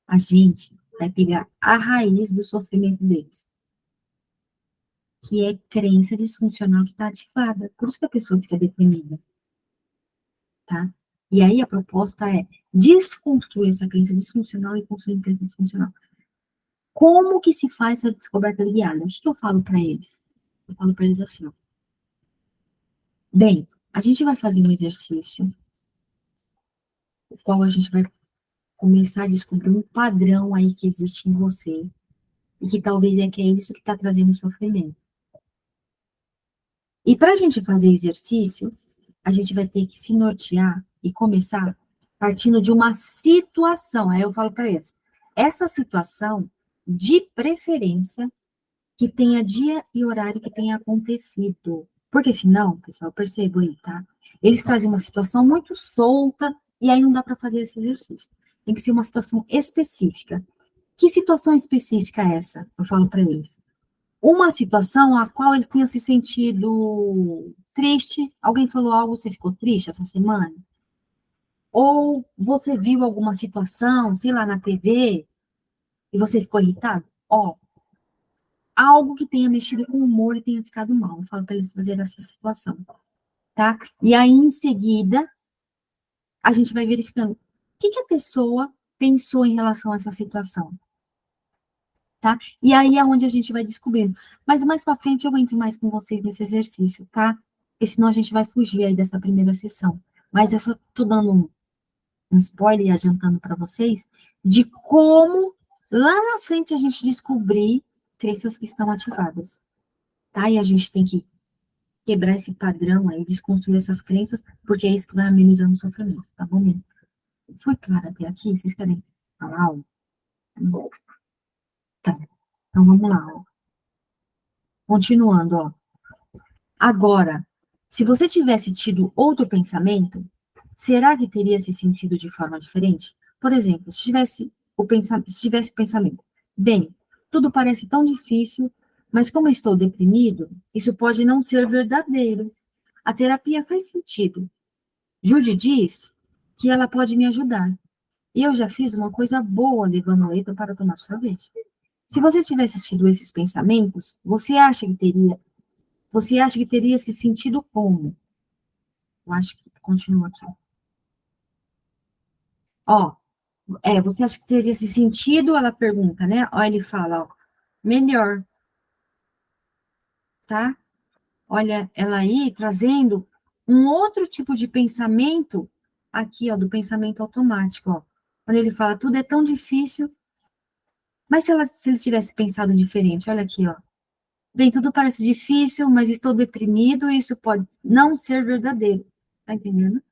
a gente vai pegar a raiz do sofrimento deles. que é crença disfuncional que está ativada. Por isso que a pessoa fica deprimida, tá? E aí a proposta é desconstruir essa crença disfuncional e construir a crença disfuncional. Como que se faz essa descoberta guiada? O que eu falo para eles? Eu falo para eles assim, ó. Bem, a gente vai fazer um exercício, o qual a gente vai começar a descobrir um padrão aí que existe em você, e que talvez é que é isso que está trazendo sofrimento. E para a gente fazer exercício, a gente vai ter que se nortear e começar partindo de uma situação. Aí eu falo para eles, essa situação, de preferência, que tenha dia e horário que tenha acontecido. Porque senão, pessoal, eu percebo aí, tá? Eles trazem uma situação muito solta e aí não dá para fazer esse exercício. Tem que ser uma situação específica. Que situação específica é essa? Eu falo para eles. Uma situação a qual eles tenham se sentido triste. Alguém falou algo, você ficou triste essa semana? Ou você viu alguma situação, sei lá, na TV, e você ficou irritado? Ó, algo que tenha mexido com o humor e tenha ficado mal. Eu falo para eles fazerem essa situação, tá? E aí, em seguida, a gente vai verificando o que a pessoa pensou em relação a essa situação, tá? E aí é onde a gente vai descobrindo. Mas mais para frente eu entro mais com vocês nesse exercício, tá? Porque senão a gente vai fugir aí dessa primeira sessão. Mas eu só tô dando um spoiler e adiantando para vocês de como lá na frente a gente descobrir crenças que estão ativadas, tá? E a gente tem que quebrar esse padrão aí, desconstruir essas crenças, porque é isso que vai amenizando o sofrimento, tá bom, menino? Foi claro até aqui? Vocês querem falar algo? Tá. Então vamos lá, ó. Continuando, ó. Agora, se você tivesse tido outro pensamento, será que teria se sentido de forma diferente? Por exemplo, se tivesse o pensamento, bem, tudo parece tão difícil, mas como eu estou deprimido, isso pode não ser verdadeiro. A terapia faz sentido. Judy diz que ela pode me ajudar. E eu já fiz uma coisa boa levando leite para tomar sorvete. Se você tivesse tido esses pensamentos, você acha que teria se sentido como? Eu acho que continua aqui. Ó, você acha que teria se sentido? Ela pergunta, né? Ó, ele fala, ó, melhor, tá? Olha, ela aí trazendo um outro tipo de pensamento aqui, ó, do pensamento automático, ó. Quando ele fala, tudo é tão difícil, mas se ele tivesse pensado diferente, olha aqui, ó. Bem, tudo parece difícil, mas estou deprimido e isso pode não ser verdadeiro. Tá entendendo?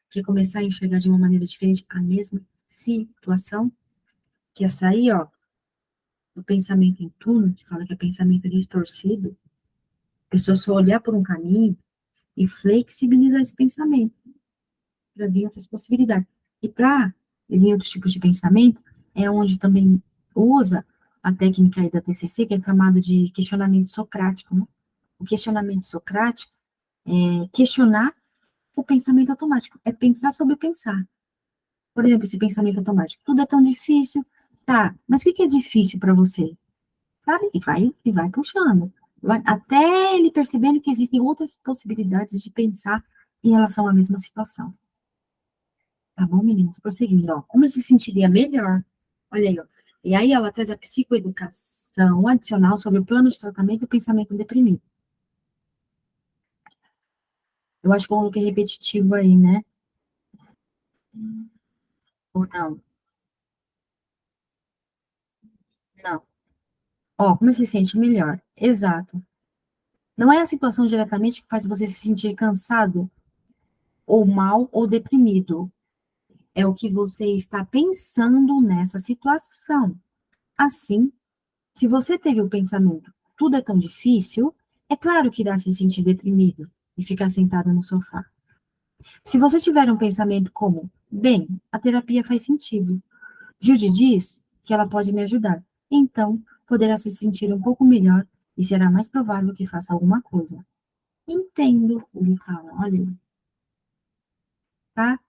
Que é começar a enxergar de uma maneira diferente a mesma situação, que é sair, ó, do pensamento em túnel, que fala que é pensamento distorcido, a pessoa só olhar por um caminho e flexibilizar esse pensamento, para vir outras possibilidades. E para vir outros tipos de pensamento, é onde também usa a técnica aí da TCC, que é chamado de questionamento socrático, né? O questionamento socrático é questionar o pensamento automático, é pensar sobre pensar. Por exemplo, esse pensamento automático, tudo é tão difícil, tá, mas o que é difícil para você? Sabe? E vai puxando, até ele percebendo que existem outras possibilidades de pensar em relação à mesma situação. Tá bom, meninas? Prosseguindo, ó. Como ele se sentiria melhor? Olha aí, ó. E aí ela traz a psicoeducação adicional sobre o plano de tratamento do pensamento deprimido. Eu acho que eu coloquei repetitivo aí, né? Ou não? Não. Ó, como ele se sente melhor? Exato. Não é a situação diretamente que faz você se sentir cansado, ou mal, ou deprimido. É o que você está pensando nessa situação. Assim, se você teve o pensamento, tudo é tão difícil, é claro que irá se sentir deprimido e ficar sentado no sofá. Se você tiver um pensamento como, bem, a terapia faz sentido, Judy diz que ela pode me ajudar, então poderá se sentir um pouco melhor e será mais provável que faça alguma coisa. Entendo, ele fala, olha aí, tá?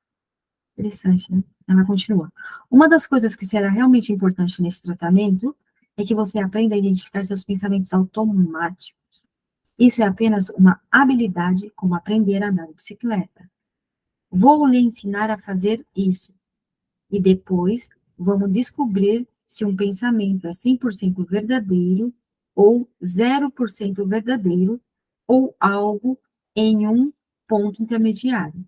Interessante, né? Ela continua. Uma das coisas que será realmente importante nesse tratamento é que você aprenda a identificar seus pensamentos automáticos. Isso é apenas uma habilidade, como aprender a andar de bicicleta. Vou lhe ensinar a fazer isso, e depois vamos descobrir se um pensamento é 100% verdadeiro ou 0% verdadeiro ou algo em um ponto intermediário.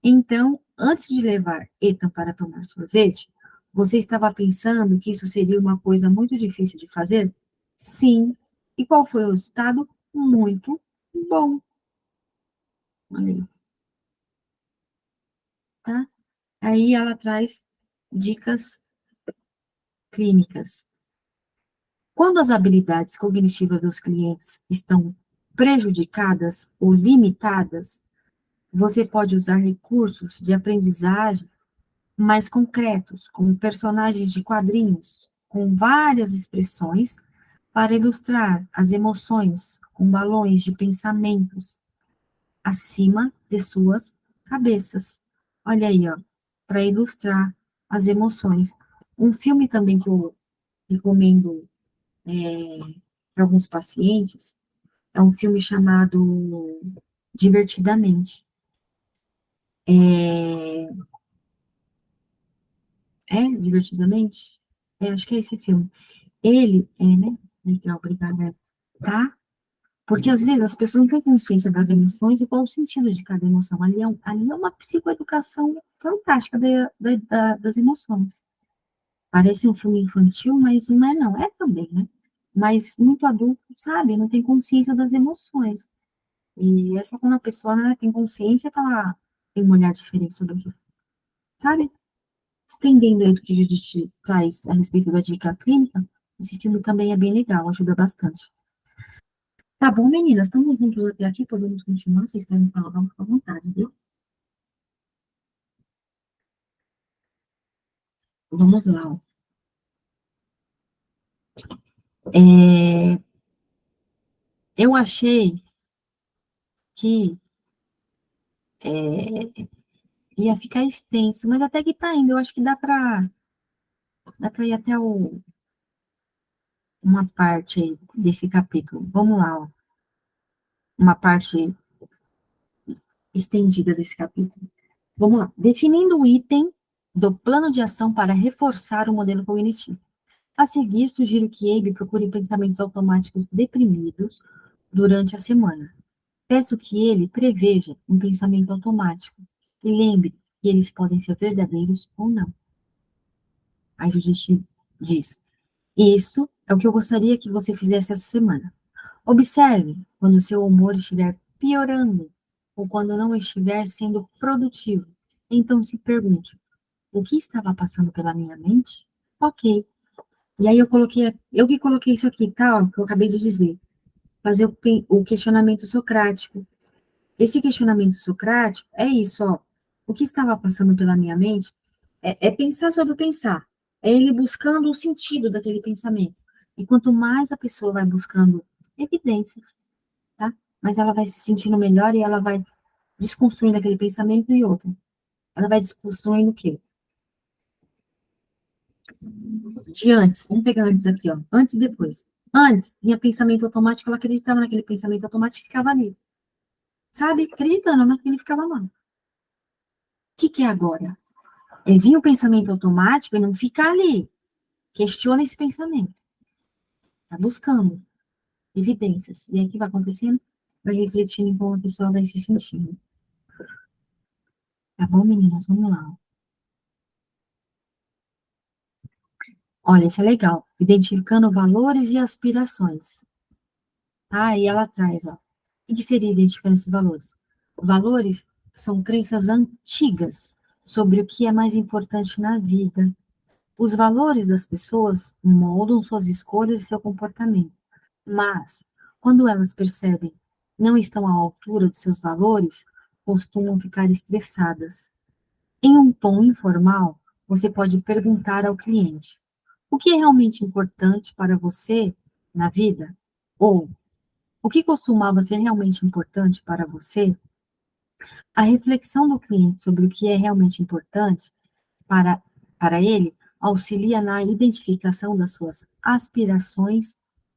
Então, antes de levar Ethan para tomar sorvete, você estava pensando que isso seria uma coisa muito difícil de fazer? Sim. E qual foi o resultado? Muito bom. Olha aí, tá? Aí ela traz dicas clínicas. Quando as habilidades cognitivas dos clientes estão prejudicadas ou limitadas, você pode usar recursos de aprendizagem mais concretos, como personagens de quadrinhos, com várias expressões, para ilustrar as emoções com balões de pensamentos acima de suas cabeças. Olha aí, ó, para ilustrar as emoções. Um filme também que eu recomendo para alguns pacientes é um filme chamado Divertidamente. É, Divertidamente? Acho que é esse filme. Ele né? Legal, obrigada. Tá? Porque às vezes as pessoas não têm consciência das emoções e qual o sentido de cada emoção. Ali é uma psicoeducação fantástica das emoções. Parece um filme infantil, mas não é, não. É também, né? Mas muito adulto, sabe? Não tem consciência das emoções. E é só quando a pessoa, né, tem consciência que ela tem um olhar diferente sobre aquilo, sabe? Estendendo aí do que a gente traz a respeito da dica clínica, esse filme também é bem legal, ajuda bastante. Tá bom, meninas? Estamos juntos até aqui, podemos continuar? Vocês querem falar? Vamos ficar à vontade, viu? Vamos lá, ó. É, eu achei que ia ficar extenso, mas até que tá indo. Eu acho que dá pra ir até uma parte aí desse capítulo. Vamos lá, ó. Uma parte estendida desse capítulo. Vamos lá. Definindo o item do plano de ação para reforçar o modelo cognitivo. A seguir, sugiro que Abe procure pensamentos automáticos deprimidos durante a semana. Peço que ele preveja um pensamento automático e lembre que eles podem ser verdadeiros ou não. A Judite diz: isso é o que eu gostaria que você fizesse essa semana. Observe quando o seu humor estiver piorando ou quando não estiver sendo produtivo. Então se pergunte: o que estava passando pela minha mente? Ok. E aí eu que coloquei isso aqui, tá? Ó, que eu acabei de dizer. Fazer o questionamento socrático. Esse questionamento socrático é isso, ó. O que estava passando pela minha mente é pensar sobre o pensar. É ele buscando o sentido daquele pensamento. E quanto mais a pessoa vai buscando evidências, tá? Mas ela vai se sentindo melhor e ela vai desconstruindo aquele pensamento e outro. Ela vai desconstruindo o quê? De antes. Vamos pegar antes aqui, ó. Antes e depois. Antes, vinha pensamento automático, ela acreditava naquele pensamento automático e ficava ali. Sabe? Acreditando naquele e ficava lá. O que é agora? Vir o pensamento automático e não ficar ali. Questiona esse pensamento. Tá buscando evidências. E aí o que vai acontecendo? Vai refletindo em como a pessoa vai se sentindo. Tá bom, meninas? Vamos lá. Olha, isso é legal. Identificando valores e aspirações. Ah, e ela traz, ó. O que seria identificando esses valores? Valores são crenças antigas sobre o que é mais importante na vida. Os valores das pessoas moldam suas escolhas e seu comportamento. Mas, quando elas percebem que não estão à altura dos seus valores, costumam ficar estressadas. Em um tom informal, você pode perguntar ao cliente: o que é realmente importante para você na vida? Ou o que costumava ser realmente importante para você? A reflexão do cliente sobre o que é realmente importante para, para ele auxilia na identificação das suas aspirações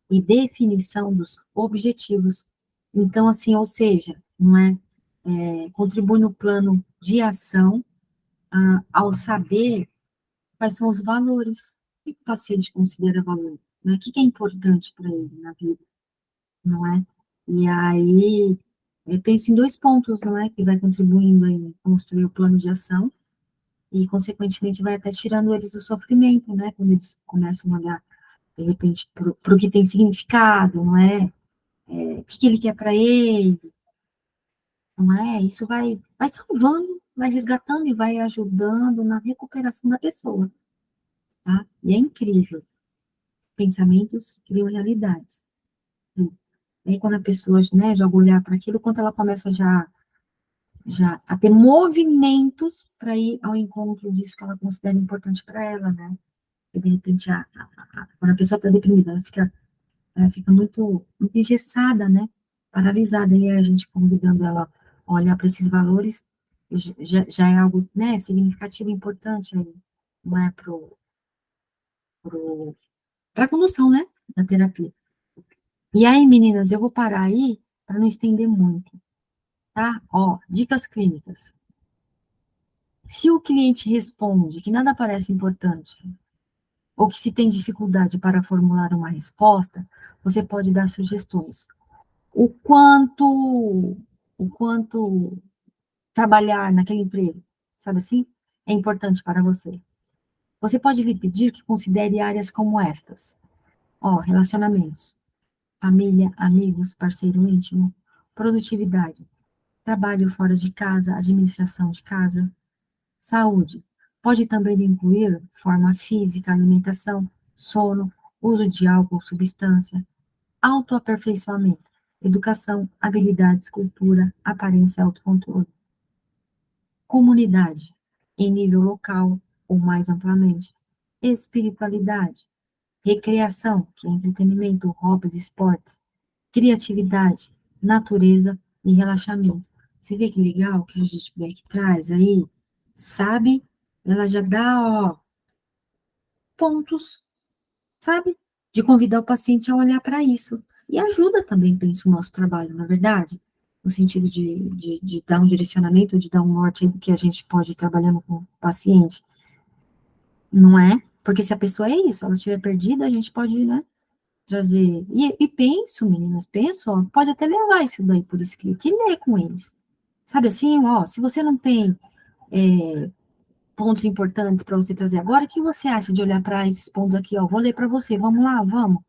e definição dos objetivos. Então, assim, ou seja, não é, contribui no plano de ação, ao saber quais são os valores. O que o paciente considera valor? Né? O que é importante para ele na vida, não é? E aí, eu penso em 2 pontos, não é? Que vai contribuindo em construir o plano de ação e, consequentemente, vai até tirando eles do sofrimento, né? Quando eles começam a olhar, de repente, para o que tem significado, não é? O que ele quer para ele, não é? Isso vai salvando, vai resgatando e vai ajudando na recuperação da pessoa, tá? E é incrível. Pensamentos criam realidades. E aí, quando a pessoa, né, joga o olhar para aquilo, quando ela começa já a ter movimentos para ir ao encontro disso que ela considera importante para ela, né? E, de repente, quando a pessoa está deprimida, ela fica muito engessada, né? Paralisada. E aí a gente convidando ela a olhar para esses valores, já é algo, né, significativo, importante aí, não é para a condução, né, da terapia. E aí, meninas, eu vou parar aí para não estender muito, tá? Ó, dicas clínicas. Se o cliente responde que nada parece importante, ou que se tem dificuldade para formular uma resposta, você pode dar sugestões. O quanto trabalhar naquele emprego, sabe assim, é importante para você. Você pode lhe pedir que considere áreas como estas. Ó, relacionamentos, família, amigos, parceiro íntimo, produtividade, trabalho fora de casa, administração de casa, saúde. Pode também incluir forma física, alimentação, sono, uso de álcool, substância, autoaperfeiçoamento, educação, habilidades, cultura, aparência, autocontrole. Comunidade, em nível local ou mais amplamente. Espiritualidade, recreação, que é entretenimento, hobbies, esportes. Criatividade, natureza e relaxamento. Você vê que legal que o Judith Beck traz aí? Sabe? Ela já dá, ó, pontos, sabe? De convidar o paciente a olhar para isso. E ajuda também, penso, o nosso trabalho, na verdade, no sentido de dar um direcionamento, de dar um norte aí do que a gente pode ir trabalhando com o paciente, não é? Porque se a pessoa é isso, ela estiver perdida, a gente pode, né, trazer. E penso, meninas, penso, ó, pode até levar isso daí por escrito e ler com eles. Sabe assim, ó, se você não tem pontos importantes para você trazer agora, o que você acha de olhar para esses pontos aqui, ó? Vou ler para você, vamos lá, vamos.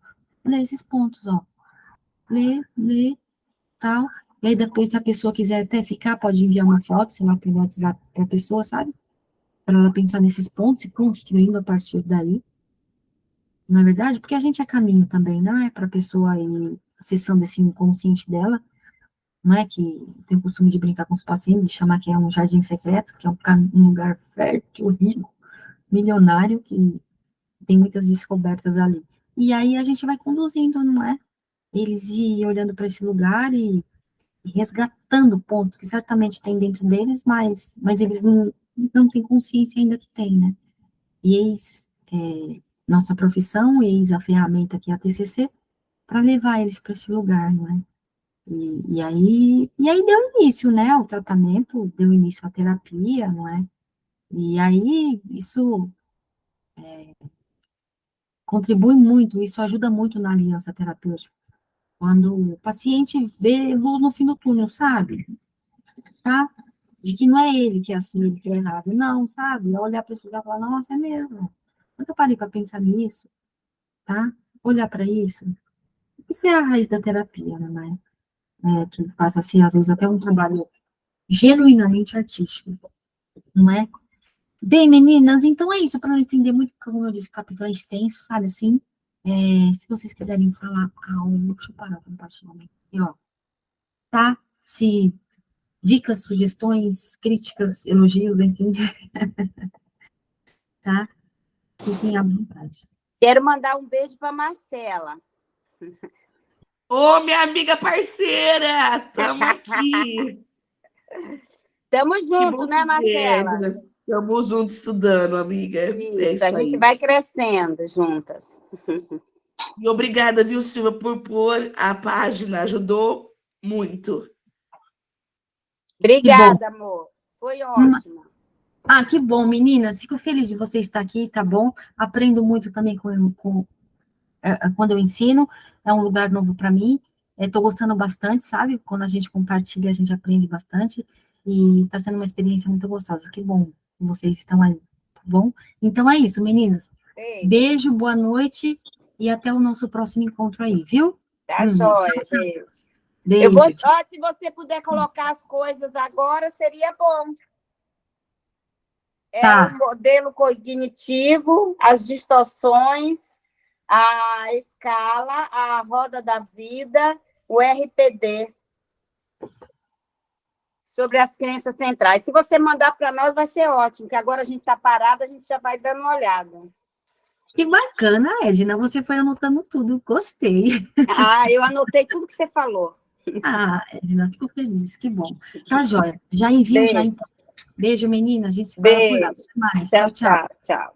Ler esses pontos, ó. Lê, tal. E aí depois, se a pessoa quiser até ficar, pode enviar uma foto, sei lá, pelo WhatsApp para a pessoa, sabe? Para ela pensar nesses pontos e construindo a partir daí. Não é verdade? Porque a gente é caminho também, não é? Para a pessoa ir acessando esse inconsciente dela, não é? Que tem o costume de brincar com os pacientes, de chamar que é um jardim secreto, que é um lugar fértil, rico, milionário, que tem muitas descobertas ali. E aí a gente vai conduzindo, não é? Eles ir olhando para esse lugar e resgatando pontos que certamente tem dentro deles, mas eles não têm consciência ainda que tem, né? E eis nossa profissão, eis a ferramenta que é a TCC, para levar eles para esse lugar, não é? E aí deu início, né, ao tratamento, deu início à terapia, não é? E aí isso contribui muito, isso ajuda muito na aliança terapêutica. Quando o paciente vê luz no fim do túnel, sabe? Tá? De que não é ele que é assim, ele que é errado. Não, sabe? É olhar para esse lugar e falar, nossa, é mesmo. Nunca parei para pensar nisso, tá? Olhar para isso. Isso é a raiz da terapia, né? Que passa, assim, às vezes até um trabalho genuinamente artístico, não é? Bem, meninas, então é isso, para não entender muito, porque, como eu disse, o capítulo é extenso, sabe assim? Se vocês quiserem falar algo, deixa eu parar o compartilhamento aqui, ó, tá? Se dicas, sugestões, críticas, elogios, enfim, tá? Fiquem à vontade. Quero mandar um beijo para Marcela. Ô, minha amiga parceira, estamos aqui. Tamo junto, né, Marcela? Estamos juntos estudando, amiga. É Isso, isso a gente aí. vai crescendo juntas. E obrigada, viu, Silvia, por pôr a página. Ajudou muito. Que bom. Obrigada, amor. Foi ótimo. Ah, que bom, meninas. Fico feliz de você estar aqui, tá bom? Aprendo muito também quando eu ensino. É um lugar novo para mim. Estou gostando bastante, sabe? Quando a gente compartilha, a gente aprende bastante. E está sendo uma experiência muito gostosa. Que bom que vocês estão aí, tá bom? Então é isso, meninas. Beijo. Beijo, boa noite e até o nosso próximo encontro aí, viu? Tá joia, beijo. Beijo. Se você puder colocar as coisas agora, seria bom. Tá. O modelo cognitivo, as distorções, a escala, a roda da vida, o RPD, sobre as crenças centrais. Se você mandar para nós, vai ser ótimo, porque agora a gente está parada, a gente já vai dando uma olhada. Que bacana, Edna, você foi anotando tudo, gostei. Eu anotei tudo que você falou. Ah, Edna, fico feliz, que bom. Tá joia, já envio, Beijo. já então. Beijo, menina, a gente se fala por lá. Beijo. Até mais, Tchau, tchau, tchau. tchau, tchau.